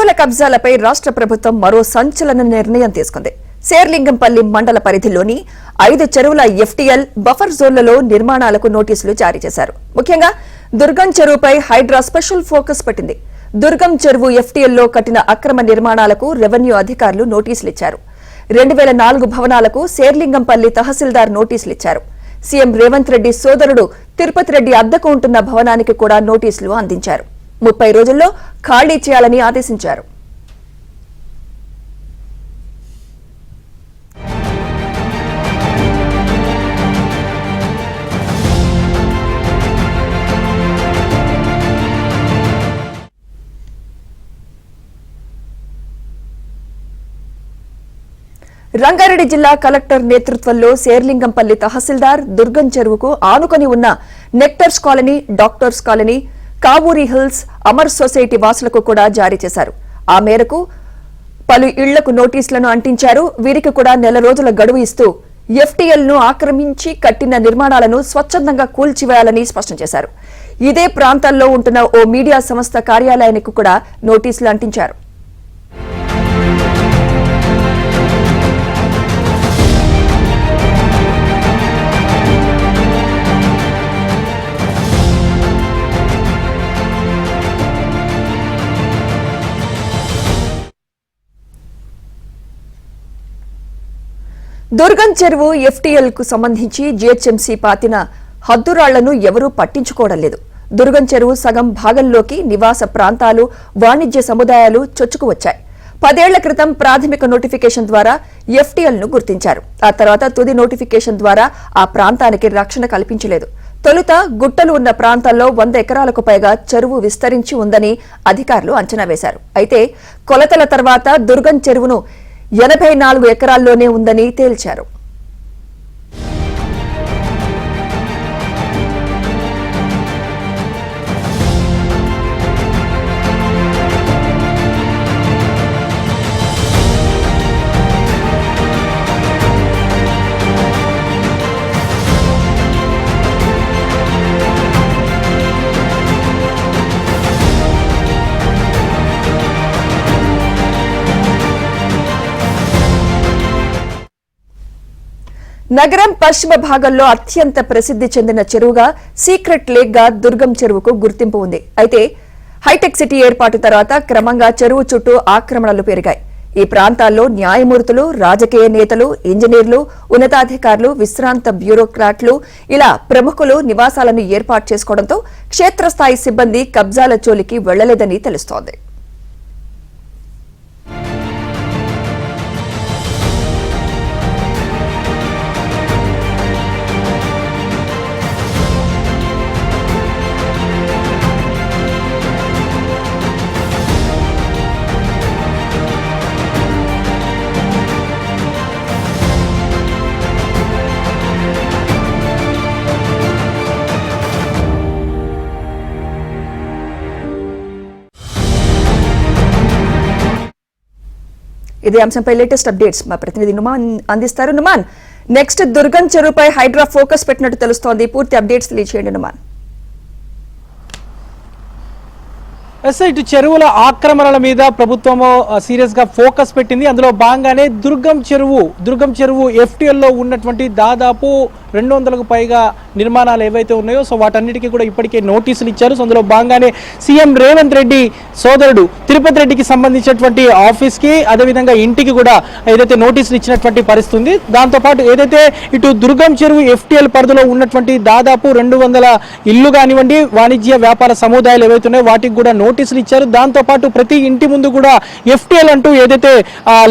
చెరువుల కబ్జాలపై రాష్ట్ర ప్రభుత్వం మరో సంచలన నిర్ణయం తీసుకుంది. శేర్లింగంపల్లి మండల పరిధిలోని 5 చెరువుల ఎఫ్టీఎల్ బఫర్ జోన్లలో నిర్మాణాలకు నోటీసులు జారీ చేశారు. ముఖ్యంగా దుర్గం చెరువుపై హైడ్రా స్పెషల్ ఫోకస్ పెట్టింది. దుర్గం చెరువు ఎఫ్టీఎల్లో కట్టిన అక్రమ నిర్మాణాలకు రెవెన్యూ అధికారులు నోటీసులు ఇచ్చారు. 2004 భవనాలకు శేర్లింగంపల్లి తహసీల్దార్ నోటీసులు ఇచ్చారు. సీఎం రేవంత్ రెడ్డి సోదరుడు తిరుపతి రెడ్డి అద్దెకు ఉంటున్న భవనానికి కూడా నోటీసులు అందించారు. 30 రోజుల్లో ఖాళీ చేయాలని ఆదేశించారు. రంగారెడ్డి జిల్లా కలెక్టర్ నేతృత్వంలో శేర్లింగంపల్లి తహసీల్దార్ దుర్గం చెరువుకు ఆనుకొని ఉన్న నెక్టర్స్ colony, doctors colony, Kavuri hills, Amar society వాసులకు కూడా జారీ చేశారు. ఆ మేరకు పలు ఇళ్లకు నోటీసులను అంటించారు. వీరికి కూడా నెల రోజుల గడువు ఇస్తూ ఎఫ్టీఎల్ ను ఆక్రమించి కట్టిన నిర్మాణాలను స్వచ్ఛందంగా కూల్చివేయాలని స్పష్టం చేశారు. ఇదే ప్రాంతాల్లో ఉంటున్న ఓ మీడియా సంస్థ కార్యాలయానికి కూడా నోటీసులు అంటించారు. దుర్గం చెరువు ఎఫ్టీఎల్ కు సంబంధించి జీహెచ్ఎంసీ పాతిన హద్దురాళ్లను ఎవరూ పట్టించుకోవడం లేదు. దుర్గం చెరువు సగం భాగంలోకి నివాస ప్రాంతాలు, వాణిజ్య సముదాయాలు చొచ్చుకు వచ్చాయి. 10 ఏళ్ల క్రితం ప్రాథమిక నోటిఫికేషన్ ద్వారా ఎఫ్టీఎల్ ను గుర్తించారు. ఆ తర్వాత తుది నోటిఫికేషన్ ద్వారా ఆ ప్రాంతానికి రక్షణ కల్పించలేదు. తొలుత గుట్టలు ఉన్న ప్రాంతాల్లో 100 ఎకరాలకు పైగా చెరువు విస్తరించి ఉందని అధికారులు అంచనా వేశారు. అయితే కొలతల తర్వాత దుర్గం చెరువును 84 ఎకరాల్లోనే ఉందని తేల్చారు. నగరం పశ్చిమ భాగంలో అత్యంత ప్రసిద్ధి చెందిన చెరువుగా, సీక్రెట్ లేక్ గా దుర్గం చెరువుకు గుర్తింపు ఉంది. అయితే హైటెక్ సిటీ ఏర్పాటు తర్వాత క్రమంగా చెరువు చుట్టూ ఆక్రమణలు పెరిగాయి. ఈ ప్రాంతాల్లో న్యాయమూర్తులు, రాజకీయ నేతలు, ఇంజనీర్లు, ఉన్నతాధికారులు, విశ్రాంత బ్యూరోక్రాట్లు ఇలా ప్రముఖులు నివాసాలను ఏర్పాటు చేసుకోవడంతో క్షేత్రస్థాయి సిబ్బంది కబ్జాల జోలికి వెళ్లలేదని తెలుస్తోంది. ఇదే అంశంపై లేటెస్ట్ అప్డేట్స్ మా ప్రతినిధి నుమాన్ అందిస్తారు. నుమాన్, నెక్స్ట్ దుర్గం చెరువుపై హైడ్రా ఫోకస్ పెట్టినట్టు తెలుస్తోంది. పూర్తి అప్డేట్స్ తెలియజేయండి నుమాన్. ఇటు చెరువుల ఆక్రమణల మీద ప్రభుత్వం సీరియస్ గా ఫోకస్ పెట్టింది. అందులో భాగంగానే దుర్గం చెరువు ఎఫ్టీఎల్ లో ఉన్నటువంటి దాదాపు 200కు పైగా నిర్మాణాలు ఏవైతే ఉన్నాయో సో వాటన్నిటికీ కూడా ఇప్పటికే నోటీసులు ఇచ్చారు. సో అందులో భాగంగానే సీఎం రేవంత్ రెడ్డి సోదరుడు తిరుపతి రెడ్డికి సంబంధించినటువంటి ఆఫీస్ కి అదేవిధంగా ఇంటికి కూడా ఏదైతే నోటీసులు ఇచ్చినటువంటి పరిస్థితి ఉంది. దాంతోపాటు ఏదైతే ఇటు దుర్గం చెరువు ఎఫ్టీఎల్ పరిధిలో ఉన్నటువంటి దాదాపు 200 ఇల్లు కానివ్వండి, వాణిజ్య వ్యాపార సముదాయాలు ఏవైతే ఉన్నాయో వాటికి కూడా నోటీసులు ఇచ్చారు. దాంతోపాటు ప్రతి ఇంటి ముందు కూడా ఎఫ్టీఎల్ అంటూ ఏదైతే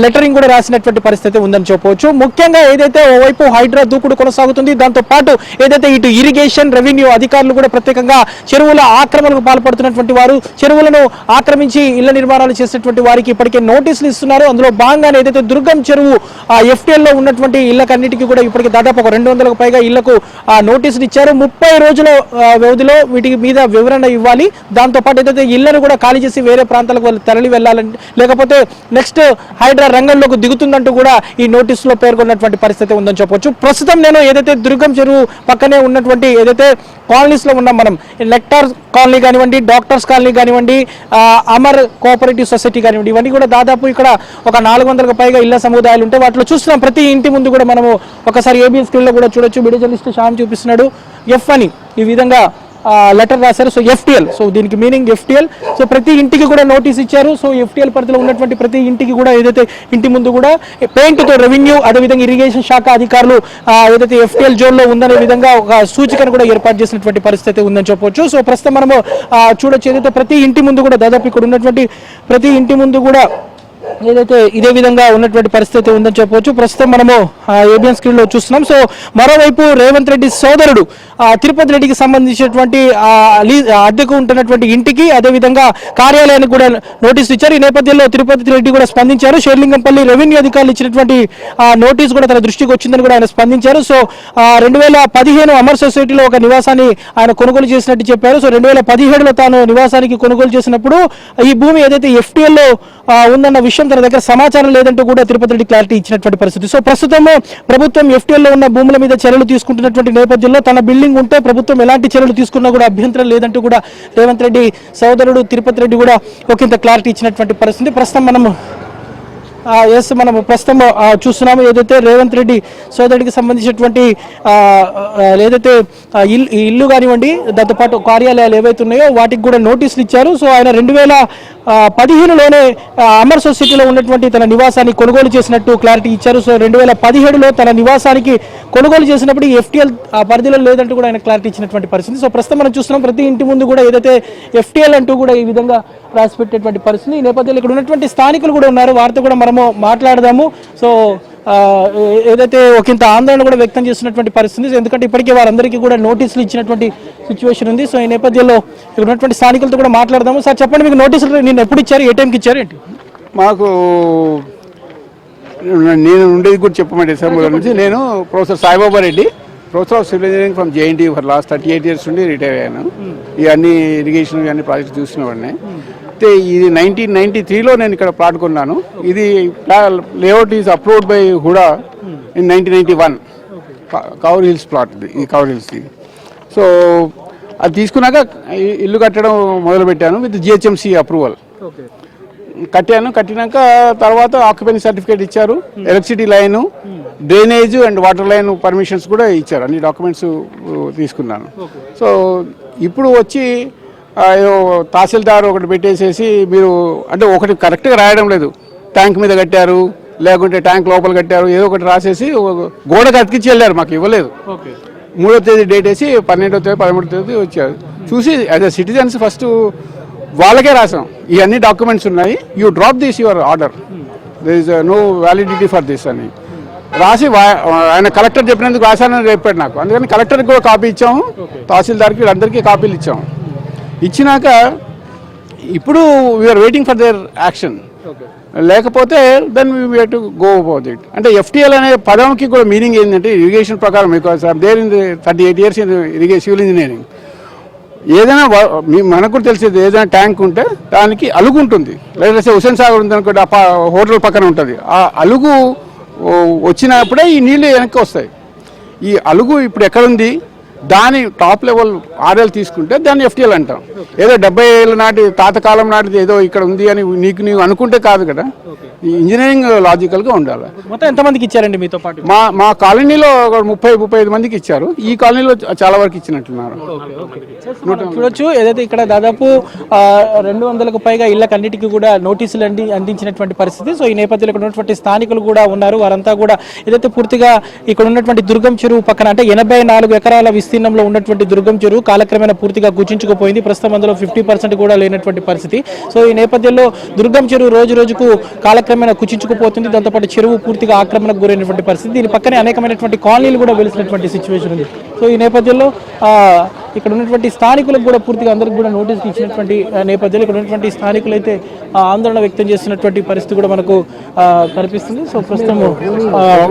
లెటరింగ్ కూడా రాసినటువంటి పరిస్థితి ఉందని చెప్పవచ్చు. ముఖ్యంగా ఏదైతే ఓవైపు హైడ్రా దూకుడు కొనసాగుతుంది, దాంతో పాటు ఏదైతే ఇటు ఇరిగేషన్, రెవెన్యూ అధికారులు కూడా ప్రత్యేకంగా చెరువుల ఆక్రమణకు పాల్పడుతున్నటువంటి వారు, చెరువులను ఆక్రమించి ఇళ్ల నిర్మాణాలు చేసినటువంటి వారికి ఇప్పటికే నోటీసులు ఇస్తున్నారు. అందులో భాగంగానే ఏదైతే దుర్గం చెరువు ఎఫ్టీఎల్ లో ఉన్నటువంటి ఇళ్లకన్నిటికీ కూడా ఇప్పటికే దాదాపు 200కు పైగా ఇళ్లకు నోటీసులు ఇచ్చారు. 30 రోజుల వ్యవధిలో వీటి మీద వివరణ ఇవ్వాలి. దాంతో పాటు ఏదైతే ఇళ్ల ఇళ్లను కూడా ఖాళీ చేసి వేరే ప్రాంతాలకు వాళ్ళు తరలి వెళ్ళాలని, లేకపోతే నెక్స్ట్ హైడ్రా రంగంలోకి దిగుతుందంటూ కూడా ఈ నోటీసులో పేర్కొన్నటువంటి పరిస్థితి ఉందని చెప్పొచ్చు. ప్రస్తుతం నేను ఏదైతే దుర్గం చెరువు పక్కనే ఉన్నటువంటి ఏదైతే కాలనీస్ లో ఉన్నాం మనం, నెక్టార్ కాలనీ కానివ్వండి, డాక్టర్స్ కాలనీ కానివ్వండి, అమర్ కోఆపరేటివ్ సొసైటీ కానివ్వండి, ఇవన్నీ కూడా దాదాపు ఇక్కడ ఒక 400కు పైగా ఇళ్ల సముదాయాలు ఉంటాయి. వాటిలో చూస్తున్నాం ప్రతి ఇంటి ముందు కూడా మనము ఒకసారి ఏబిఎన్ స్క్రీన్ లో కూడా చూడొచ్చు. వీడియో జర్నలిస్ట్ శ్యామ్ చూపిస్తున్నాడు. ఎఫ్ అని ఈ విధంగా లెటర్ రాశారు. సో ఎఫ్టిఎల్, సో దీనికి మీనింగ్ ఎఫ్టిఎల్. సో ప్రతి ఇంటికి కూడా నోటీస్ ఇచ్చారు. సో ఎఫ్టిఎల్ పరిధిలో ఉన్నటువంటి ప్రతి ఇంటికి కూడా ఏదైతే ఇంటి ముందు కూడా పెయింట్తో రెవెన్యూ, అదేవిధంగా ఇరిగేషన్ శాఖ అధికారులు ఏదైతే ఎఫ్టిఎల్ జోన్లో ఉందనే విధంగా ఒక సూచికను కూడా ఏర్పాటు చేసినటువంటి పరిస్థితి ఉందని చెప్పొచ్చు. సో ప్రస్తుతం మనము చూడొచ్చు ఏదైతే ప్రతి ఇంటి ముందు కూడా దాదాపు ఇక్కడ ఉన్నటువంటి ప్రతి ఇంటి ముందు కూడా ఏదైతే ఇదే విధంగా ఉన్నటువంటి పరిస్థితి ఉందని చెప్పవచ్చు. ప్రస్తుతం మనము ఏబిఎన్ స్క్రీన్ లో చూస్తున్నాం. సో మరోవైపు రేవంత్ రెడ్డి సోదరుడు తిరుపతి రెడ్డికి సంబంధించినటువంటి అద్దెకు ఉంటున్నటువంటి ఇంటికి, అదేవిధంగా కార్యాలయానికి కూడా నోటీసులు ఇచ్చారు. ఈ నేపథ్యంలో తిరుపతి రెడ్డి కూడా స్పందించారు. షేర్లింగంపల్లి రెవెన్యూ అధికారులు ఇచ్చినటువంటి నోటీసు కూడా తన దృష్టికి వచ్చిందని కూడా ఆయన స్పందించారు. సో 2015 అమర్ సొసైటీలో ఒక నివాసాన్ని ఆయన కొనుగోలు చేసినట్టు చెప్పారు. సో 2017లో తాను నివాసానికి కొనుగోలు చేసినప్పుడు ఈ భూమి ఏదైతే ఎఫ్టిఎల్లో ఉందన్న విషయం తన దగ్గర సమాచారం లేదంటూ కూడా తిరుపతి రెడ్డి క్లారిటీ ఇచ్చినటువంటి పరిస్థితి. సో ప్రస్తుతం ప్రభుత్వం ఎఫ్టిఎల్లో ఉన్న భూముల మీద చర్యలు తీసుకుంటున్నటువంటి నేపథ్యంలో తన బిల్డింగ్ ఉంటే ప్రభుత్వం ఎలాంటి చర్యలు తీసుకున్నా కూడా అభ్యంతరం లేదంటూ కూడా రేవంత్ రెడ్డి సోదరుడు తిరుపతి రెడ్డి కూడా ఒకంత క్లారిటీ ఇచ్చినటువంటి పరిస్థితి. ప్రస్తుతం మనం ప్రస్తుతం చూస్తున్నాము ఏదైతే రేవంత్ రెడ్డి సోదరుడికి సంబంధించినటువంటి ఏదైతే ఇల్లు కానివ్వండి, దాంతోపాటు కార్యాలయాలు ఏవైతే ఉన్నాయో వాటికి కూడా నోటీసులు ఇచ్చారు. సో ఆయన 2015లోనే అమర్ సొసైటీలో ఉన్నటువంటి తన నివాసాన్ని కొనుగోలు చేసినట్టు క్లారిటీ ఇచ్చారు. సో 2017లో తన నివాసానికి కొనుగోలు చేసినప్పుడు ఎఫ్టిఎల్ పరిధిలో లేదంటూ కూడా ఆయన క్లారిటీ ఇచ్చినటువంటి పరిస్థితి. సో ప్రస్తుతం మనం చూస్తున్నాం ప్రతి ఇంటి ముందు కూడా ఏదైతే ఎఫ్టిఎల్ అంటూ కూడా ఈ విధంగా రాసిపెట్టేటువంటి పరిస్థితి. ఈ నేపథ్యంలో ఇక్కడ ఉన్నటువంటి స్థానికులు కూడా ఉన్నారు, వారితో కూడా మనము మాట్లాడదాము. సో ఏదైతే ఒకంత ఆందోళన కూడా వ్యక్తం చేస్తున్నటువంటి పరిస్థితి, ఎందుకంటే ఇప్పటికే వారందరికీ కూడా నోటీసులు ఇచ్చినటువంటి సిచ్యువేషన్ ఉంది. సో ఈ నేపథ్యంలో ఇక్కడ ఉన్నటువంటి స్థానికులతో కూడా మాట్లాడదాము. సార్ చెప్పండి, మీకు నోటీసులు నేను ఎప్పుడు ఇచ్చారు, ఏ టైంకి ఇచ్చారు ఏంటి? మాకు నేను ఉండేది కూడా చెప్పమంటే సార్, నుంచి నేను professor Saibaba Reddy, professor of civil engineering from JNT for last 38 years నుండి రిటైర్ అయ్యాను. ఇవన్నీ ఇరిగేషన్ ఇవన్నీ ప్రాజెక్ట్స్ చూసినవాడిని. అయితే ఇది 1993లో నేను ఇక్కడ ప్లాట్ కొన్నాను. ఇది layout is approved by HUDA in 1991. Kavuri Hills plot ఇది కవర్ హిల్స్ది. సో అది తీసుకున్నాక ఇల్లు కట్టడం మొదలుపెట్టాను విత్ జిహెచ్ఎంసీ అప్రూవల్. కట్టినాక తర్వాత ఆక్యుపెన్సీ సర్టిఫికేట్ ఇచ్చారు, electricity line, drainage and water line permissions కూడా ఇచ్చారు. అన్ని డాక్యుమెంట్స్ తీసుకున్నాను. సో ఇప్పుడు వచ్చి తహసీల్దార్ ఒకటి పెట్టేసేసి మీరు అంటే ఒకటి కరెక్ట్గా రాయడం లేదు, ట్యాంక్ మీద కట్టారు లేకుంటే ట్యాంక్ లోపల కట్టారు, ఏదో ఒకటి రాసేసి గోడకు అతికిచ్చి వెళ్ళారు, మాకు ఇవ్వలేదు. 3వ తేదీ డేట్ వేసి 12వ తేదీ 13వ తేదీ వచ్చారు. చూసి యాజ్ అ సిటిజన్స్ ఫస్ట్ వాళ్ళకే రాసాం, ఇవన్నీ డాక్యుమెంట్స్ ఉన్నాయి, you drop this your order, there is no validity for this అని రాసి ఆయన కలెక్టర్ చెప్పినందుకు రాశానని చెప్పాడు నాకు. అందుకని కలెక్టర్కి కూడా కాపీ ఇచ్చాము, తహసీల్దార్కి వీళ్ళందరికీ కాపీలు ఇచ్చాము. ఇచ్చినాక ఇప్పుడు we're waiting for their action. లేకపోతే then we have to go about it. అంటే ఎఫ్టిఎల్ అనే పదంకి కూడా మీనింగ్ ఏంటంటే ఇరిగేషన్ ప్రకారం, because I'm there in 38 years in civil engineering. ఏదైనా మనకు కూడా తెలిసేది, ఏదైనా ట్యాంక్ ఉంటే దానికి అలుగు ఉంటుంది. లేకపోతే హుసేన్ సాగర్ ఉంది అనుకోండి, హోటల్ పక్కన ఉంటుంది, ఆ అలుగు వచ్చినప్పుడే ఈ నీళ్ళు వెనక్కి వస్తాయి. ఈ అలుగు ఇప్పుడు ఎక్కడుంది, దాని టాప్ లెవెల్ ఆర్ఎల్ తీసుకుంటే దాన్ని ఎఫ్టిఎల్ అంటాం. ఏదో 70 ఏళ్ళ నాటి తాతకాలం నాటిది ఏదో ఇక్కడ ఉంది అని నీవు అనుకుంటే కాదు కదా, ఈ ఇంజనీరింగ్ లాజికల్గా ఉండాలి. మొత్తం ఎంతమందికి ఇచ్చారండి మీతో పాటు? మా కాలనీలో 30-35 మందికి ఇచ్చారు. ఈ కాలనీలో చాలా వరకు ఇచ్చినట్టున్నారు. చూడొచ్చు ఏదైతే ఇక్కడ దాదాపు 200కు పైగా ఇళ్ళకన్నిటికీ కూడా నోటీసులు అందించినటువంటి పరిస్థితి. సో ఈ నేపథ్యంలో ఇక్కడ ఉన్నటువంటి స్థానికులు కూడా ఉన్నారు, వారంతా కూడా ఏదైతే పూర్తిగా ఇక్కడ ఉన్నటువంటి దుర్గం చెరువు పక్కన అంటే 84 ఎకరాల విస్తీర్ణంలో ఉన్నటువంటి దుర్గం చెరువు కాలక్రమేణా పూర్తిగా గుర్తించుకుపోయింది. ప్రస్తుతం అందులో 50% కూడా లేనటువంటి పరిస్థితి. సో ఈ నేపథ్యంలో దుర్గం చెరువు రోజు రోజుకు కాలక్రమేణా కుచించుకుపోతుంది. దాంతోపాటు చెరువు పూర్తిగా ఆక్రమణకు గురైనటువంటి పరిస్థితి. దీని పక్కనే అనేకమైనటువంటి కాలనీలు కూడా వెలిసినటువంటి సిచ్యువేషన్ ఉంది. సో ఈ నేపథ్యంలో ఇక్కడ ఉన్నటువంటి స్థానికులకు కూడా పూర్తిగా అందరికి కూడా నోటీస్ ఇచ్చినటువంటి నేపథ్యంలో ఇక్కడ ఉన్నటువంటి స్థానికులు అయితే ఆందోళన వ్యక్తం చేస్తున్నటువంటి పరిస్థితి కూడా మనకు కనిపిస్తుంది. సో ప్రస్తుతం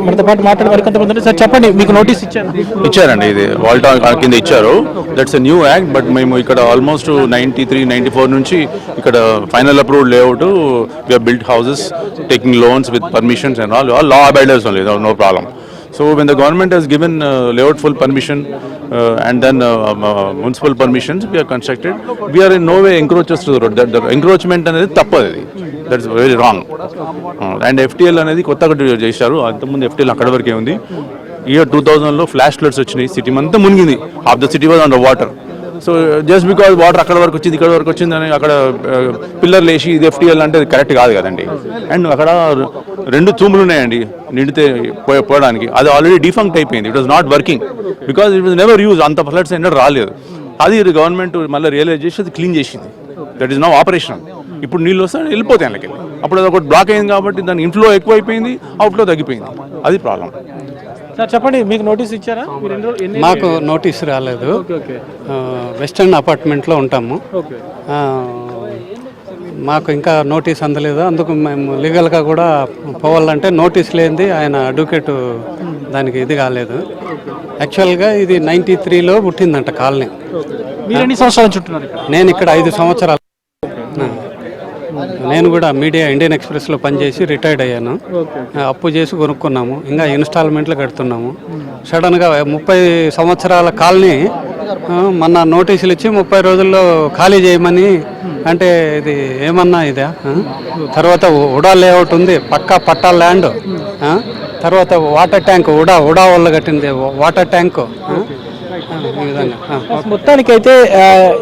మనతో పాటు మాట్లాడే మరి కొంతమంది సార్ చెప్పండి, మీకు నోటీస్ ఇచ్చారండి, ఇది వాల్టా కింద ఇచ్చారు. That's a new act. But మేము ఇక్కడ ఆల్మోస్ట్ 93-94 నుంచి ఇక్కడ final approved layout we have built houses taking loans with permissions and all law abiders only, no problem. So when the government has given layout full permission and then municipal permissions, we are constructed. We are in no way encroaches to the road. That the encroachment అనేది తప్పది, that is very wrong. And FTL అనేది కొత్తగా చేశారు, అంతకుముందు FTL అక్కడ వరకే ఉంది. Year 2000లో flash floods వచ్చినాయి, సిటీ అంతా మునిగింది, half the city was under water. So just because water అక్కడ వరకు వచ్చింది ఇక్కడ వరకు వచ్చింది అని అక్కడ పిల్లర్లు వేసి ఇది FTL అంటే కరెక్ట్ కాదు కదండి. అండ్ అక్కడ 2 తూములు ఉన్నాయండి నిండితే పోవడానికి, అది ఆల్రెడీ డిఫంక్ట్ అయిపోయింది. It was not working because it was never use, అంత ఫ్లడ్స్ ఎన్నడూ రాలేదు. అది గవర్నమెంట్ మళ్ళీ రియలైజ్ చేసి అది క్లీన్ చేసింది. That is now operational. ఇప్పుడు నీళ్ళు వస్తే వెళ్ళిపోతాయి అందులోకి. అప్పుడు అది ఒకటి బ్లాక్ అయింది కాబట్టి దాని ఇన్ఫ్లో ఎక్కువ అయిపోయింది, అవుట్లో తగ్గిపోయింది, అది ప్రాబ్లం. సార్ చెప్పండి, మీకు నోటీస్ ఇచ్చారా? మాకు నోటీస్ రాలేదు. వెస్టర్న్ అపార్ట్మెంట్లో ఉంటాము, మాకు ఇంకా నోటీస్ అందలేదు. అందుకు మేము లీగల్గా కూడా పోవాలంటే నోటీస్ లేనిది ఆయన అడ్వకేటు దానికి ఇది కాలేదు. యాక్చువల్గా ఇది 93లో పుట్టిందంట కాలనీ. మీరు ఎన్ని సంవత్సరాలు చుట్టున్నారు? నేను ఇక్కడ 5 సంవత్సరాలు. నేను కూడా మీడియా ఇండియన్ ఎక్స్ప్రెస్లో పనిచేసి రిటైర్డ్ అయ్యాను. అప్పు చేసి కొనుక్కున్నాము, ఇంకా ఇన్స్టాల్మెంట్లు కడుతున్నాము. సడన్గా 30 సంవత్సరాల కాలనీ మొన్న నోటీసులు ఇచ్చి 30 రోజుల్లో ఖాళీ చేయమని అంటే ఇది ఏమన్నా ఇదా? తర్వాత ఉడా లేఅవుట్ ఉంది, పట్టా ల్యాండ్. తర్వాత వాటర్ ట్యాంక్ ఉడా వాళ్ళు కట్టింది వాటర్ ట్యాంకు. ఈ విధంగా మొత్తానికైతే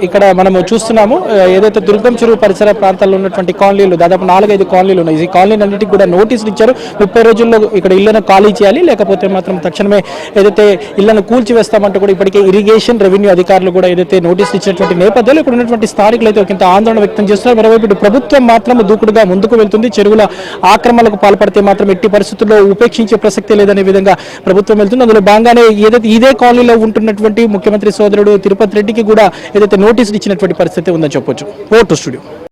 ఇక్కడ మనము చూస్తున్నాము, ఏదైతే దుర్గం చెరువు పరిసర ప్రాంతాల్లో ఉన్నటువంటి కాలనీలు దాదాపు 4-5 కాలనీలు ఉన్నాయి. ఈ కాలనీ అన్నింటికి కూడా నోటీసులు ఇచ్చారు. 30 రోజుల్లో ఇక్కడ ఇళ్లను ఖాళీ చేయాలి, లేకపోతే మాత్రం తక్షణమే ఏదైతే ఇళ్లను కూల్చివేస్తామంటూ కూడా ఇప్పటికే ఇరిగేషన్ రెవెన్యూ అధికారులు కూడా ఏదైతే నోటీసులు ఇచ్చినటువంటి నేపథ్యంలో ఇక్కడ ఉన్నటువంటి స్థానికులు అయితే ఒకంత ఆందోళన వ్యక్తం చేస్తున్నారు. మరోవైపు ఇటు ప్రభుత్వం మాత్రం దూకుడుగా ముందుకు వెళ్తుంది. చెరువుల ఆక్రమణలకు పాల్పడితే మాత్రం ఎట్టి పరిస్థితుల్లో ఉపేక్షించే ప్రసక్తే లేదనే విధంగా ప్రభుత్వం వెళ్తుంది. అందులో భాగంగానే ఏదైతే ఇదే కాలనీలో ఉంటున్నటువంటి ముఖ్యమంత్రి సోదరుడు తిరుపతి రెడ్డికి కూడా ఏదైతే నోటీసులు ఇచ్చినటువంటి పరిస్థితి ఉందని చెప్పొచ్చు. Vote studio.